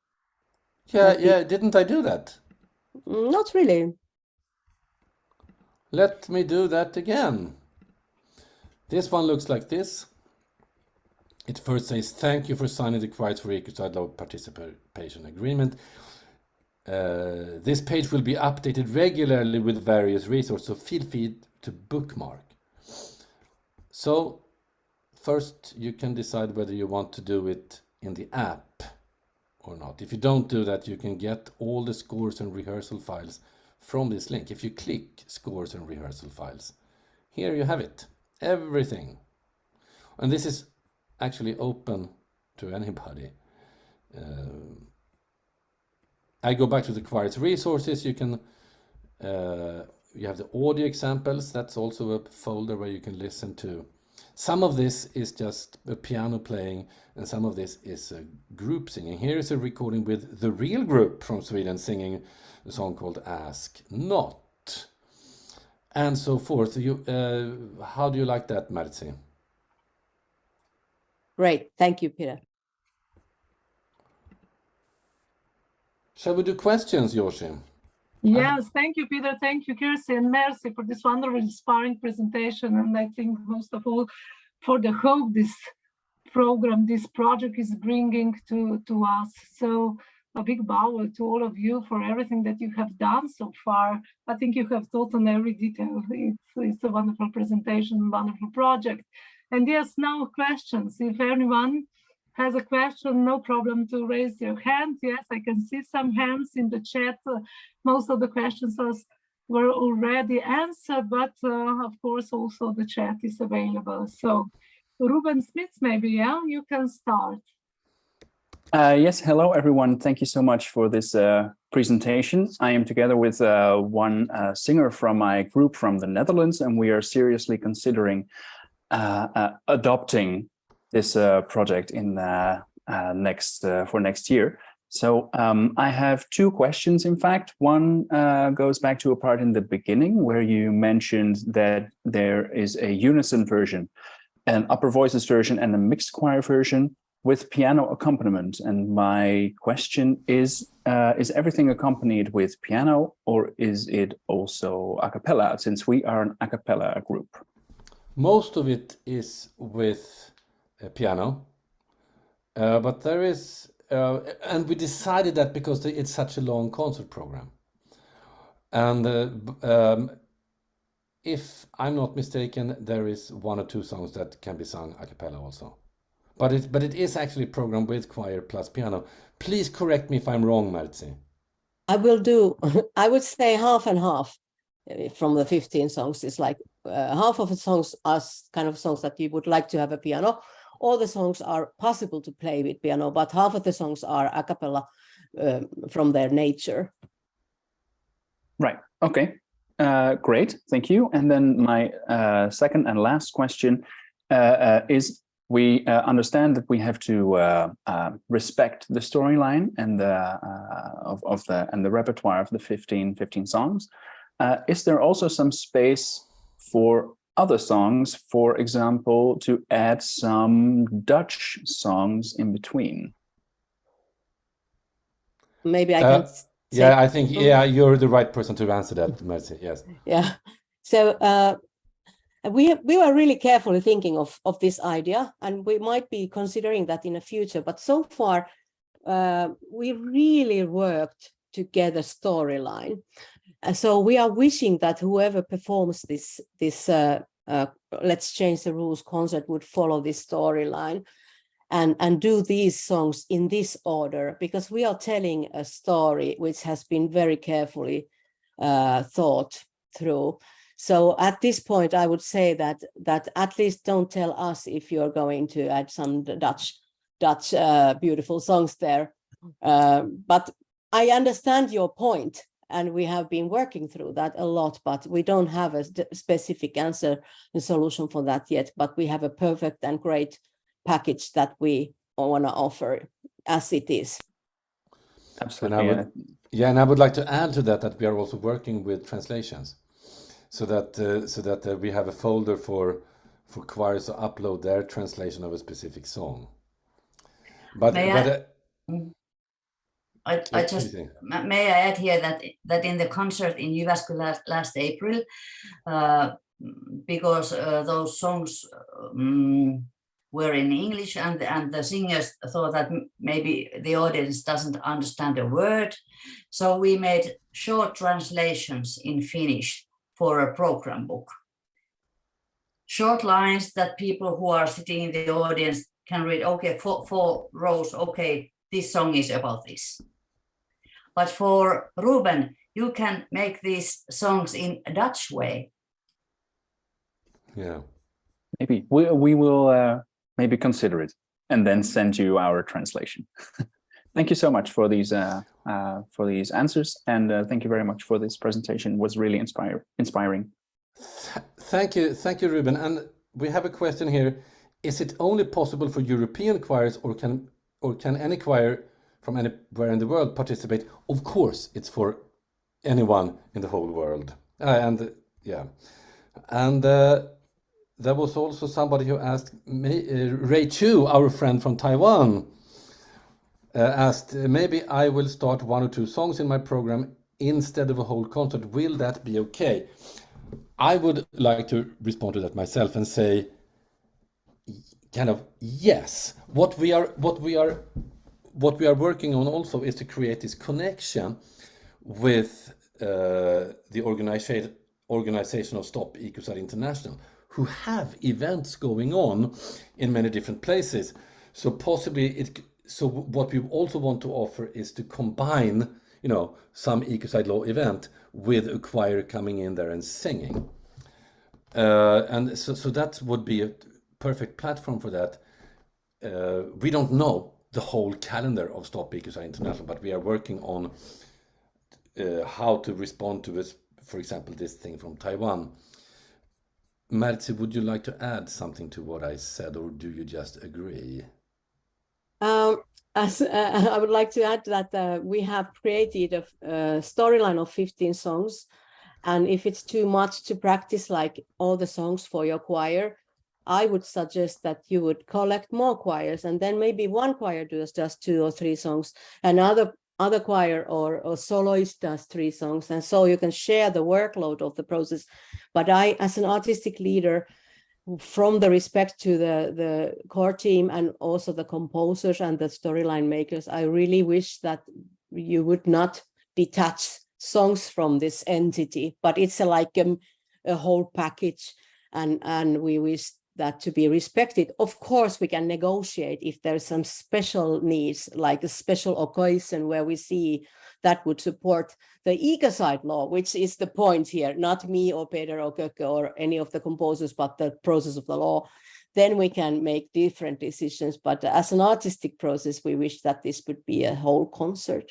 Yeah, didn't I do that? Not really. Let me do that again. This one looks like this. It first says, thank you for signing the Quiet for Ecocide Law participation agreement. This page will be updated regularly with various resources, so feel free to bookmark. So first you can decide whether you want to do it in the app or not. If you don't do that, you can get all the scores and rehearsal files from this link. If you click scores and rehearsal files, here you have it, everything. And this is actually open to anybody. I go back to the Quiet resources. You can you have the audio examples. That's also a folder where you can listen to. Some of this is just a piano playing, and some of this is a group singing. Here is a recording with the real group from Sweden singing a song called Ask Not, and so forth. How do you like that, Merzi? Great, thank you, Peder. Shall we do questions, Joshi? Yes, thank you, Peter. Thank you, Kirsi and Merzi, for this wonderful, inspiring presentation. And I think most of all, for the hope this program, this project is bringing to us. So a big bow to all of you for everything that you have done so far. I think you have taught on every detail. It's a wonderful presentation, wonderful project. And yes, now questions. If anyone has a question, no problem to raise your hand. Yes, I can see some hands in the chat. Most of the questions were already answered, but of course also the chat is available. So Ruben Smith, maybe, yeah, you can start. Yes, hello everyone. Thank you so much for this presentation. I am together with one singer from my group from the Netherlands, and we are seriously considering adopting this project in for next year. So I have two questions, in fact. One goes back to a part in the beginning where you mentioned that there is a unison version, an upper voices version, and a mixed choir version with piano accompaniment. And my question is everything accompanied with piano, or is it also a cappella, since we are an a cappella group? Most of it is with piano, but there is, and we decided that because it's such a long concert program. And if I'm not mistaken, there is one or two songs that can be sung a cappella also. but it is actually a program with choir plus piano. Please correct me if I'm wrong, Merzi. I will do, I would say half and half from the 15 songs. It's like half of the songs are kind of songs that you would like to have a piano. All the songs are possible to play with piano, but half of the songs are a cappella from their nature. Right. Okay. Great. Thank you. And then my second and last question is: we understand that we have to respect the storyline and the repertoire of the 15 songs. Is there also some space for other songs, for example, to add some Dutch songs in between? Maybe I can say. Yeah, I think you're the right person to answer that, Merzi. Yes. Yeah. So we were really carefully thinking of this idea, and we might be considering that in the future. But so far, we really worked to get a storyline. So we are wishing that whoever performs this Let's Change the Rules concert would follow this storyline and do these songs in this order, because we are telling a story which has been very carefully thought through. So at this point, I would say that at least don't tell us if you're going to add some Dutch beautiful songs there. But I understand your point, and we have been working through that a lot, but we don't have a specific answer and solution for that yet. But we have a perfect and great package that we want to offer as it is. Absolutely. And I would like to add to that we are also working with translations, so that we have a folder for choirs to upload their translation of a specific song. I just may I add here that in the concert in Jyväskylä last April, because those songs were in English, and the singers thought that maybe the audience doesn't understand a word, so we made short translations in Finnish for a program book. Short lines that people who are sitting in the audience can read. Okay, four rows. Okay, this song is about this. But for Ruben, you can make these songs in a Dutch way. Yeah. Maybe we will maybe consider it and then send you our translation. Thank you so much for these answers, and thank you very much for this presentation. It was really inspiring. Thank you, Ruben. And we have a question here: is it only possible for European choirs, or can any choir from anywhere in the world participate? Of course, it's for anyone in the whole world. There was also somebody who asked me, Ray Chu, our friend from Taiwan, asked, maybe I will start 1 or 2 songs in my program instead of a whole concert. Will that be okay? I would like to respond to that myself and say, kind of, yes. What we are working on also is to create this connection with the organization of Stop Ecocide International, who have events going on in many different places. So possibly so what we also want to offer is to combine, some Ecocide Law event with a choir coming in there and singing. And so that would be a perfect platform for that. We don't know the whole calendar of Stop Ecocide International, but we are working on how to respond to this, for example, this thing from Taiwan. Merzi, would you like to add something to what I said, or do you just agree? I would like to add that we have created a storyline of 15 songs, and if it's too much to practice like all the songs for your choir, I would suggest that you would collect more choirs, and then maybe one choir does just 2 or 3 songs, another choir or soloist does 3 songs, and so you can share the workload of the process. But I, as an artistic leader, from the respect to the core team and also the composers and the storyline makers, I really wish that you would not detach songs from this entity, but it's like a whole package, and we wish that to be respected. Of course, we can negotiate if there's some special needs, like a special occasion where we see that would support the Ecocide Law, which is the point here, not me or Peder or Köke or any of the composers, but the process of the law. Then we can make different decisions. But as an artistic process, we wish that this would be a whole concert.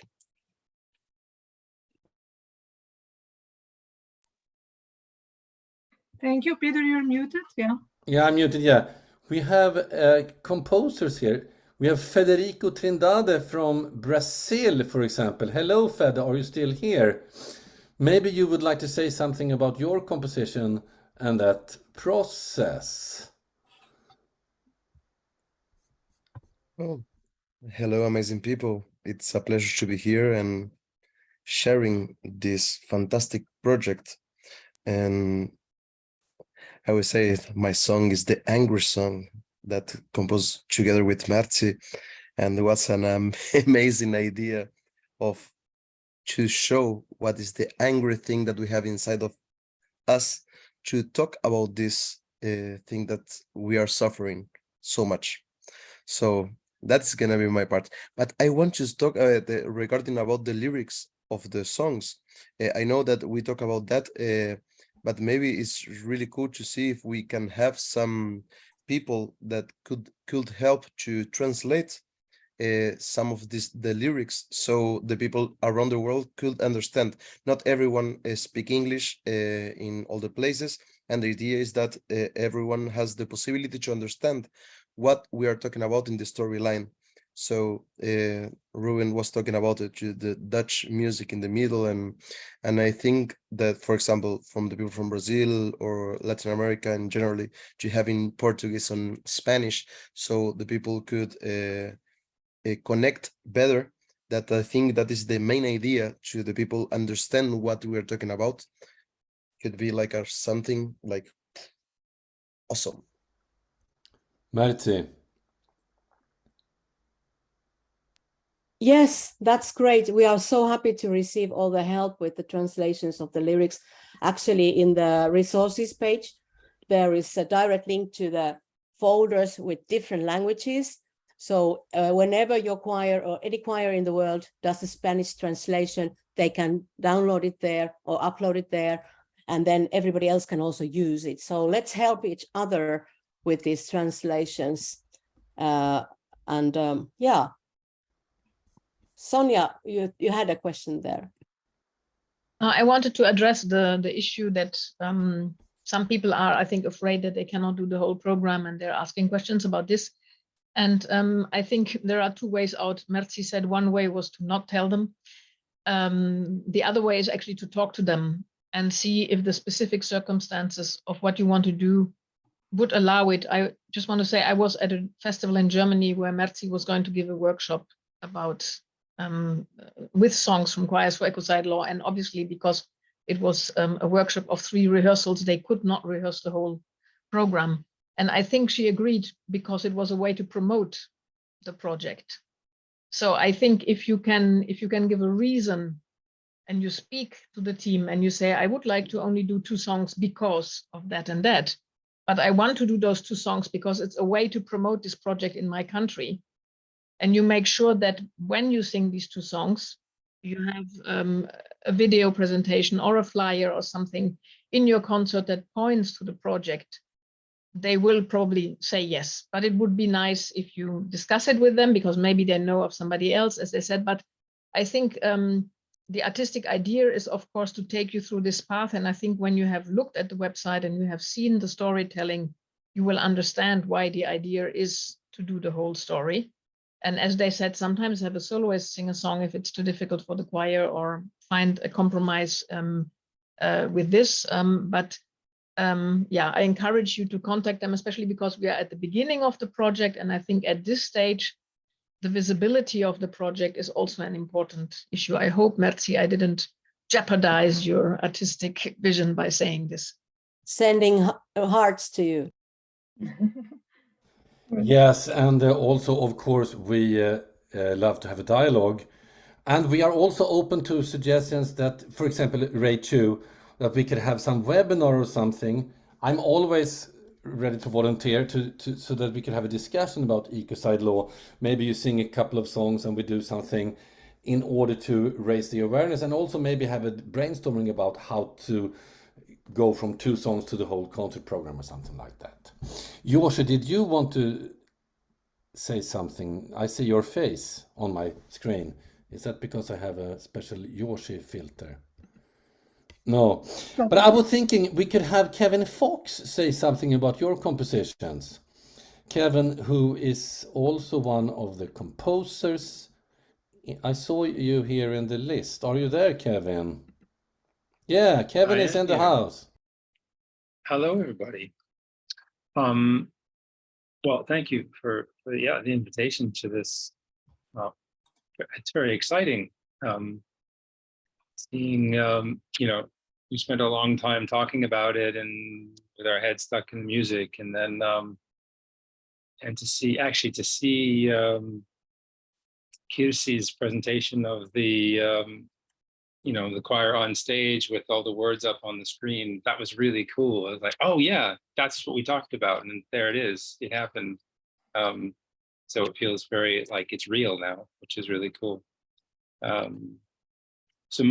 Thank you, Peter. You're muted. Yeah. Yeah, I'm muted. Yeah, we have composers here. We have Federico Trindade from Brazil, for example. Hello, Fede. Are you still here? Maybe you would like to say something about your composition and that process. Well, hello, amazing people. It's a pleasure to be here and sharing this fantastic project. And I would say my song is the angry song that composed together with Merzi, and it was an amazing idea of to show what is the angry thing that we have inside of us, to talk about this thing that we are suffering so much. So that's gonna be my part. But I want to talk regarding about the lyrics of the songs. I know that we talk about that, but maybe it's really cool to see if we can have some people that could help to translate some of the lyrics, so the people around the world could understand. Not everyone speak English in all the places, and the idea is that everyone has the possibility to understand what we are talking about in the storyline. So Ruben was talking about the Dutch music in the middle, and I think that, for example, from the people from Brazil or Latin America, and generally to having Portuguese and Spanish, so the people could connect better. That I think that is the main idea, to the people understand what we are talking about. Could be like something like awesome. Merzi. Yes, that's great. We are so happy to receive all the help with the translations of the lyrics. Actually, in the resources page, there is a direct link to the folders with different languages. So whenever your choir or any choir in the world does a Spanish translation, they can download it there or upload it there, and then everybody else can also use it. So let's help each other with these translations. Yeah. Sonia, you had a question there. I wanted to address the issue that some people are, I think, afraid that they cannot do the whole program, and they're asking questions about this. And I think there are two ways out. Merzi said one way was to not tell them. The other way is actually to talk to them and see if the specific circumstances of what you want to do would allow it. I just want to say I was at a festival in Germany where Merzi was going to give a workshop about with songs from choirs for Ecocide Law, and obviously because it was a workshop of 3 rehearsals, they could not rehearse the whole program. And I think she agreed because it was a way to promote the project. So I think if you can give a reason and you speak to the team and you say, I would like to only do 2 songs because of that and that, but I want to do those 2 songs because it's a way to promote this project in my country. And you make sure that when you sing these 2 songs, you have a video presentation or a flyer or something in your concert that points to the project. They will probably say yes, but it would be nice if you discuss it with them, because maybe they know of somebody else, as they said. But I think the artistic idea is, of course, to take you through this path. And I think when you have looked at the website and you have seen the storytelling, you will understand why the idea is to do the whole story. And as they said, sometimes have a soloist sing a song if it's too difficult for the choir, or find a compromise with this. Yeah, I encourage you to contact them, especially because we are at the beginning of the project. And I think at this stage, the visibility of the project is also an important issue. I hope, Merzi, I didn't jeopardize your artistic vision by saying this. Sending hearts to you. Yes, and also, of course, we love to have a dialogue. And we are also open to suggestions that, for example, Ray 2, that we could have some webinar or something. I'm always ready to volunteer so that we can have a discussion about Ecocide Law. Maybe you sing a couple of songs and we do something in order to raise the awareness, and also maybe have a brainstorming about how to go from 2 songs to the whole concert program or something like that. Joshi, did you want to say something? I see your face on my screen. Is that because I have a special Joshi filter? No, but I was thinking we could have Kevin Fox say something about your compositions. Kevin, who is also one of the composers. I saw you here in the list. Are you there, Kevin? Yeah, Kevin is in the house. Hello, everybody. Well, thank you for the invitation to this. It's very exciting. Seeing, we spent a long time talking about it and with our heads stuck in music, and then and to see Kirsi's presentation of the the choir on stage with all the words up on the screen. That was really cool. I was like, oh yeah, that's what we talked about, and there it is. It happened. So it feels very like it's real now, which is really cool. So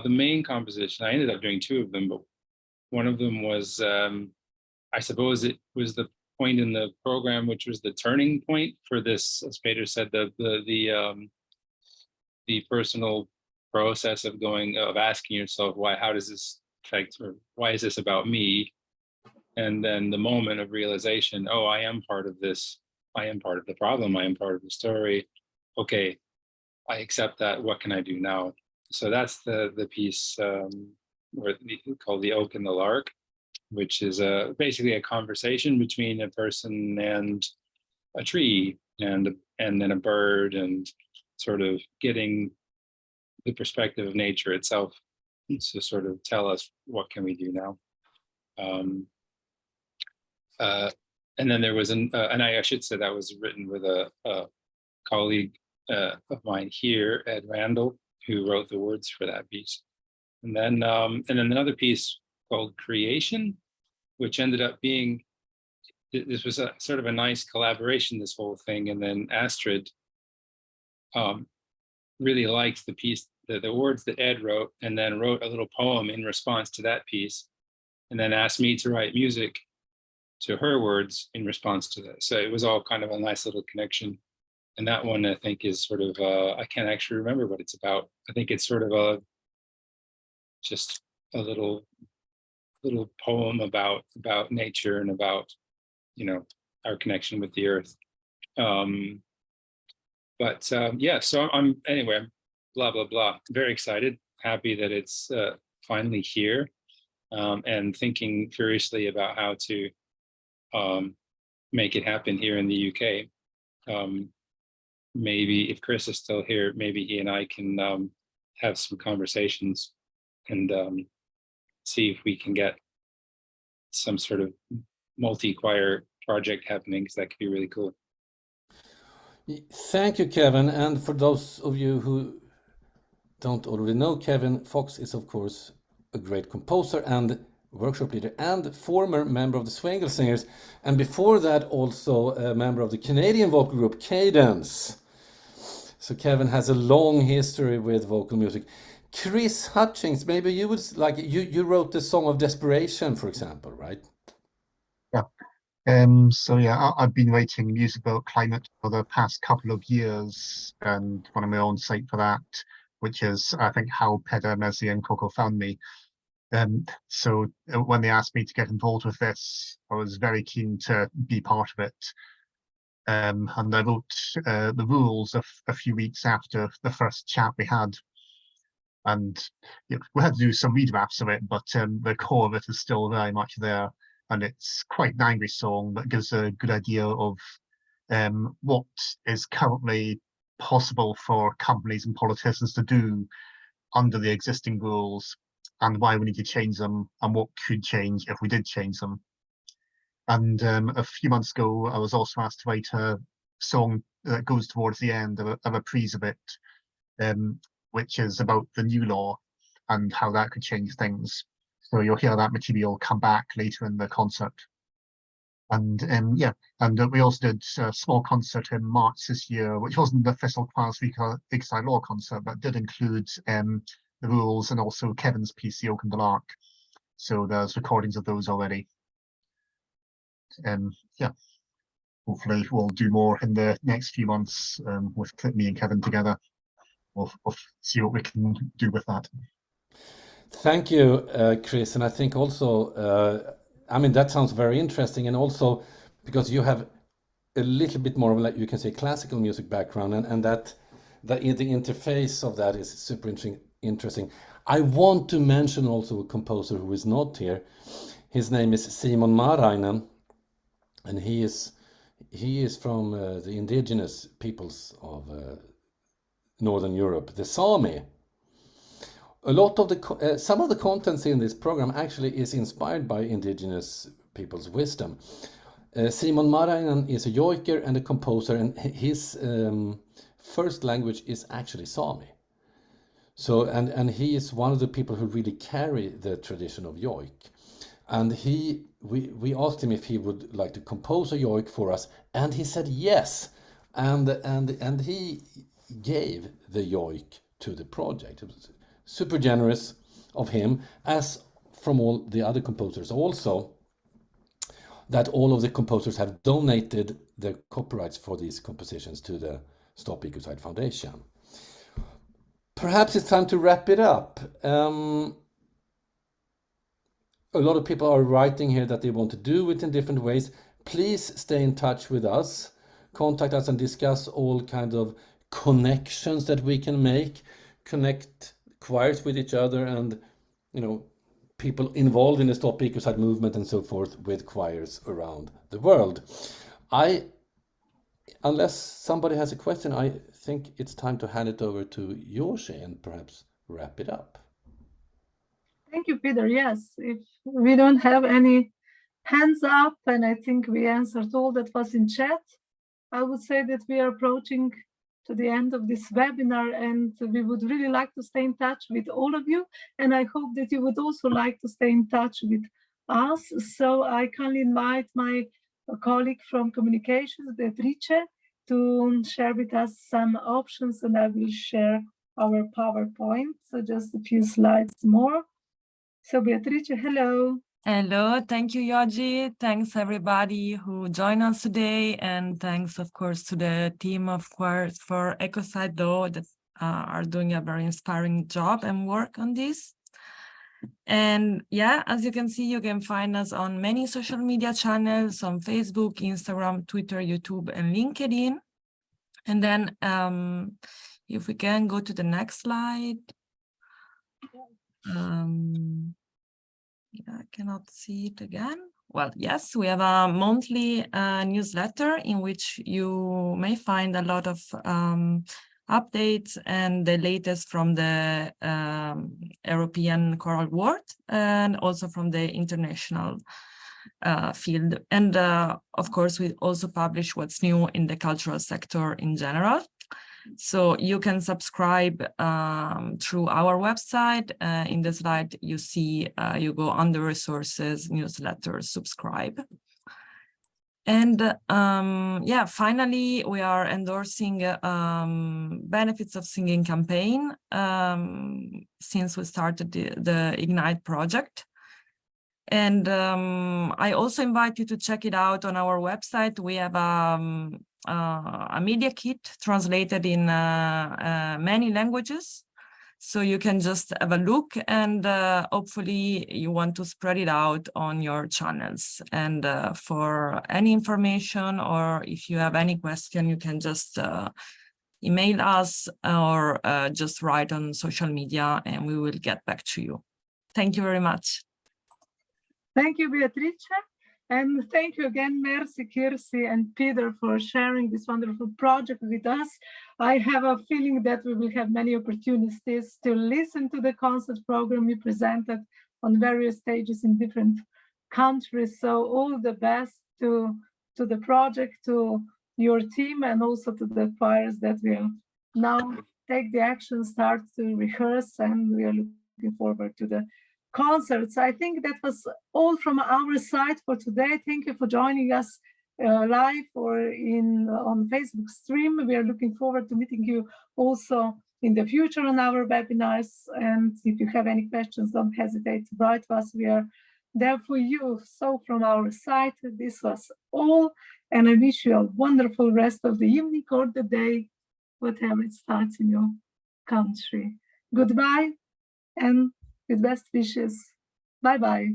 the main composition, I ended up doing 2 of them, but one of them was, I suppose it was the point in the program, which was the turning point for this, as Peder said, the personal process of asking yourself, how does this affect, or why is this about me? And then the moment of realization, oh, I am part of this. I am part of the problem. I am part of the story. Okay, I accept that. What can I do now? So that's the piece called The Oak and the Lark, which is basically a conversation between a person and a tree and then a bird, and sort of getting the perspective of nature itself to sort of tell us what can we do now. And then there was and I should say that was written with a colleague of mine here, Ed Randall, who wrote the words for that piece. And then another piece called Creation, which ended up being, this was a sort of a nice collaboration, this whole thing. And then Astrid really liked the piece, the words that Ed wrote, and then wrote a little poem in response to that piece, and then asked me to write music to her words in response to that. So it was all kind of a nice little connection. And that one, I think, is sort of, I can't actually remember what it's about. I think it's sort of just a little poem about nature and about, our connection with the earth. Yeah, so I'm blah, blah, blah. Very excited, happy that it's finally here, and thinking furiously about how to make it happen here in the UK. Maybe if Chris is still here, maybe he and I can have some conversations and see if we can get some sort of multi-choir project happening, because that could be really cool. Thank you, Kevin. And for those of you who don't already know, Kevin Fox is, of course, a great composer and workshop leader and former member of the Swingle Singers. And before that, also a member of the Canadian vocal group Cadence. So Kevin has a long history with vocal music. Chris Hutchings, maybe you would like, you wrote the Song of Desperation, for example, right? Yeah. So yeah, I've been writing music about climate for the past couple of years, and one of my own site for that, which is, I think, how Peder, Merzi and Coco found me. So when they asked me to get involved with this, I was very keen to be part of it. And I wrote the rules a few weeks after the first chat we had. And we had to do some redrafts of it, but the core of it is still very much there. And it's quite an angry song that gives a good idea of what is currently possible for companies and politicians to do under the existing rules, and why we need to change them, and what could change if we did change them. And a few months ago, I was also asked to write a song that goes towards the end of a reprise of it, which is about the new law and how that could change things. So you'll hear that material come back later in the concert. And yeah, and we also did a small concert in March this year, which wasn't the official Ecocide Law concert, but did include the rules and also Kevin's piece, The Oak and the Lark. So there's recordings of those already. Yeah, hopefully we'll do more in the next few months with me and Kevin together. We'll see what we can do with that. Thank you, Chris. And I think also, I mean, that sounds very interesting. And also because you have a little bit more of, like, you can say, classical music background, and that the interface of that is super interesting. I want to mention also a composer who is not here. His name is Simon Marainen, and he is from the indigenous peoples of Northern Europe, the Sami. A lot of the some of the contents in this program actually is inspired by indigenous people's wisdom. Simon Marainen is a yoiker and a composer, and his first language is actually Sami. So and he is one of the people who really carry the tradition of yoik. And we asked him if he would like to compose a yoik for us, and he said yes. And he gave the yoik to the project. It was super generous of him, as from all the other composers also, that all of the composers have donated their copyrights for these compositions to the Stop Ecocide Foundation. Perhaps it's time to wrap it up. A lot of people are writing here that they want to do it in different ways. Please stay in touch with us. Contact us and discuss all kinds of connections that we can make. Connect choirs with each other, and people involved in the Stop Ecocide movement and so forth with choirs around the world. Unless somebody has a question, I think it's time to hand it over to Jorsi and perhaps wrap it up. Thank you, Peter. Yes, if we don't have any hands up, and I think we answered all that was in chat, I would say that we are approaching to the end of this webinar, and we would really like to stay in touch with all of you. And I hope that you would also like to stay in touch with us. So I kindly invite my colleague from communications, Beatrice, to share with us some options, and I will share our PowerPoint. So just a few slides more. So Beatrice, hello. Hello, thank you, Yoji. Thanks everybody who joined us today, and thanks, of course, to the team of choirs for Ecocide Law that are doing a very inspiring job and work on this. And yeah, as you can see, you can find us on many social media channels on Facebook, Instagram, Twitter, YouTube, and LinkedIn. And then if we can go to the next slide. Yeah, I cannot see it again. Well, yes, we have a monthly newsletter in which you may find a lot of updates and the latest from the European choral world, and also from the international field. And of course, we also publish what's new in the cultural sector in general. So you can subscribe through our website. In the slide, you see, you go under resources, newsletters, subscribe. And yeah, finally, we are endorsing Benefits of Singing campaign since we started the Ignite project. And I also invite you to check it out on our website. We have a media kit translated in many languages. So you can just have a look, and hopefully you want to spread it out on your channels. And for any information, or if you have any question, you can just email us or just write on social media, and we will get back to you. Thank you very much. Thank you, Beatrice. And thank you again, Merzi, Kirsi, and Peder, for sharing this wonderful project with us. I have a feeling that we will have many opportunities to listen to the concert program we presented on various stages in different countries. So all the best to the project, to your team, and also to the choirs that will now take the action, start to rehearse, and we are looking forward to the concerts. I think that was all from our side for today. Thank you for joining us live or on Facebook stream. We are looking forward to meeting you also in the future on our webinars. And if you have any questions, don't hesitate to write to us. We are there for you. So from our side, this was all. And I wish you a wonderful rest of the evening or the day, whatever it starts in your country. Goodbye and with best wishes. Bye-bye.